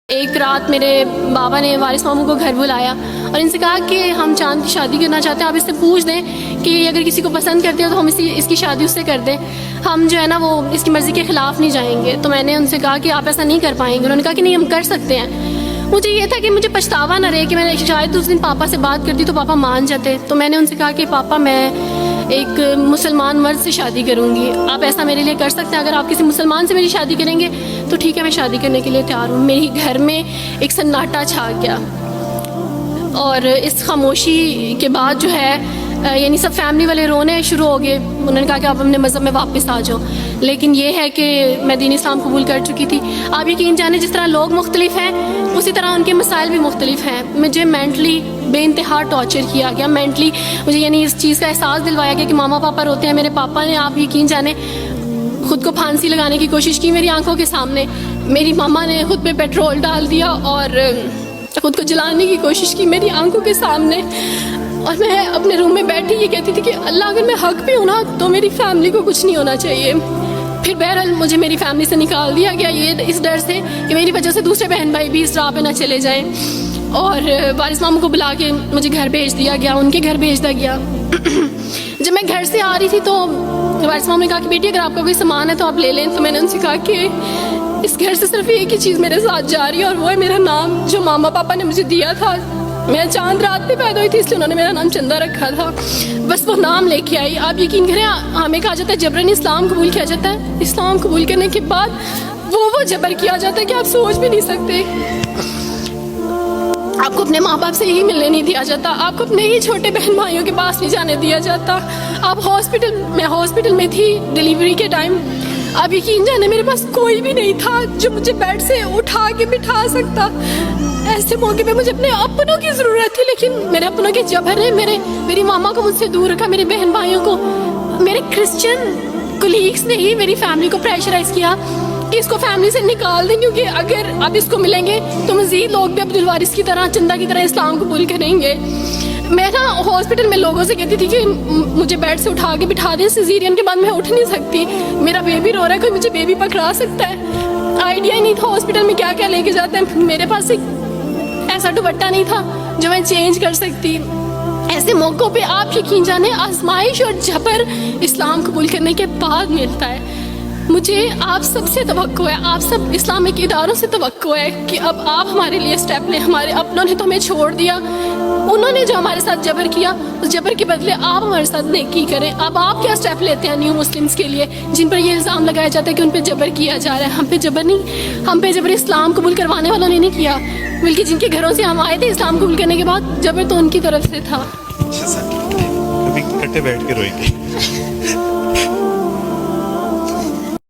ایک رات میرے بابا نے وارث ماموں کو گھر بلایا اور ان سے کہا کہ ہم چاند کی شادی کرنا چاہتے ہیں، آپ اس سے پوچھ دیں کہ اگر کسی کو پسند کرتے ہو تو ہم اس کی شادی اس سے کر دیں، ہم جو ہے نا وہ اس کی مرضی کے خلاف نہیں جائیں گے۔ تو میں نے ان سے کہا کہ آپ ایسا نہیں کر پائیں گے۔ انہوں نے کہا کہ نہیں، ہم کر سکتے ہیں۔ مجھے یہ تھا کہ مجھے پچھتاوا نہ رہے کہ میں نے شاید اس دن پاپا سے بات کرتی تو پاپا مان جاتے۔ تو میں نے ان سے کہا کہ پاپا میں ایک مسلمان مرد سے شادی کروں گی، آپ ایسا میرے لیے کر سکتے ہیں؟ اگر آپ کسی مسلمان سے میری شادی کریں گے تو ٹھیک ہے، میں شادی کرنے کے لیے تیار ہوں۔ میری گھر میں ایک سناٹا چھا گیا اور اس خاموشی کے بعد جو ہے یعنی سب فیملی والے رونے شروع ہو گئے۔ انہوں نے کہا کہ آپ اپنے مذہب میں واپس آ جاؤ، لیکن یہ ہے کہ میں دین اسلام قبول کر چکی تھی۔ آپ یقین جانیں، جس طرح لوگ مختلف ہیں اسی طرح ان کے مسائل بھی مختلف ہیں۔ مجھے مینٹلی بے انتہا ٹارچر کیا گیا، مینٹلی مجھے یعنی اس چیز کا احساس دلوایا گیا کہ ماما پاپا روتے ہیں۔ میرے پاپا نے، آپ یقین جانیں، خود کو پھانسی لگانے کی کوشش کی میری آنکھوں کے سامنے۔ میری ماما نے خود پہ پیٹرول ڈال دیا اور خود کو جلانے کی کوشش کی میری آنکھوں کے سامنے، اور میں اپنے روم میں بیٹھی یہ کہتی تھی کہ اللہ اگر میں حق پہ ہوں نا تو میری فیملی کو کچھ نہیں ہونا چاہیے۔ پھر بہرحال مجھے میری فیملی سے نکال دیا گیا، یہ اس ڈر سے کہ میری وجہ سے دوسرے بہن بھائی بھی اس راہ پہ نہ چلے جائیں، اور وارث ماموں کو بلا کے مجھے گھر بھیج دیا گیا، ان کے گھر بھیج دیا گیا۔ جب میں گھر سے آ رہی تھی تو وارث ماموں نے کہا کہ بیٹی اگر آپ کا کوئی سامان ہے تو آپ لے لیں۔ تو میں نے ان سے کہا کہ اس گھر سے صرف ایک ہی چیز میرے ساتھ جا رہی ہے اور وہ ہے میرا نام جو ماما پاپا نے مجھے دیا تھا۔ میں چاند رات پہ پیدا ہوئی تھی، اس لیے انہوں نے میرا نام چندہ رکھا تھا، بس وہ نام لے کے آئی۔ آپ یقین کریں، ہمیں کہا جاتا ہے جبرن اسلام قبول کیا جاتا ہے، اسلام قبول کرنے کے بعد وہ جبر کیا جاتا ہے کہ آپ سوچ بھی نہیں سکتے۔ آپ کو اپنے ماں باپ سے ہی ملنے نہیں دیا جاتا، آپ کو اپنے ہی چھوٹے بہن بھائیوں کے پاس نہیں جانے دیا جاتا۔ آپ میں ہاسپٹل میں تھی ڈیلیوری کے ٹائم، آپ یقین جانے میرے پاس کوئی بھی نہیں تھا جو مجھے بیڈ سے اٹھا کے بٹھا سکتا۔ ایسے موقع پہ مجھے اپنے اپنوں کی ضرورت تھی، لیکن میرے اپنوں کے جبر نے میری ماما کو مجھ سے دور رکھا، میرے بہن بھائیوں کو۔ میرے کرسچن کولیگس نے ہی میری فیملی کو پریشرائز کیا کہ اس کو فیملی سے نکال دیں، کیونکہ اگر آپ اس کو ملیں گے تو مزید لوگ بھی عبدالوارث کی طرح، چندہ کی طرح اسلام قبول کریں گے۔ میں نا ہاسپٹل میں لوگوں سے کہتی تھی کہ مجھے بیڈ سے اٹھا کے بٹھا دیں، سیزیرین کے بعد میں اٹھ نہیں سکتی، میرا بیبی رو رہا ہے، کوئی مجھے بیبی پکڑا سکتا ہے۔ آئیڈیا ہی نہیں تھا ہاسپٹل میں کیا کیا لے کے جاتے ہیں، میرے پاس ایک ایسا دوپٹہ نہیں تھا جو میں چینج کر سکتی۔ ایسے موقعوں پہ آپ یقین جانیں آزمائش اور جبر اسلام قبول کرنے کے بعد ملتا ہے۔ مجھے آپ سب سے توقع ہے، آپ سب اسلامک اداروں سے توقع ہے کہ اب آپ ہمارے لیے سٹیپ لیں۔ ہمارے اپنوں نے تو ہمیں چھوڑ دیا، انہوں نے جو ہمارے ساتھ جبر کیا اس جبر کے بدلے آپ ہمارے ساتھ نیکی کریں۔ اب آپ کیا سٹیپ لیتے ہیں نیو مسلمز کے لیے جن پر یہ الزام لگایا جاتا ہے کہ ان پہ جبر کیا جا رہا ہے؟ ہم پہ جبر نہیں، ہم پہ جبر اسلام قبول کروانے والوں نے نہیں کیا، بلکہ جن کے گھروں سے ہم آئے تھے اسلام قبول کرنے کے بعد جبر تو ان کی طرف سے تھا۔ کبھی کٹے بیٹھ کے روئیں گے۔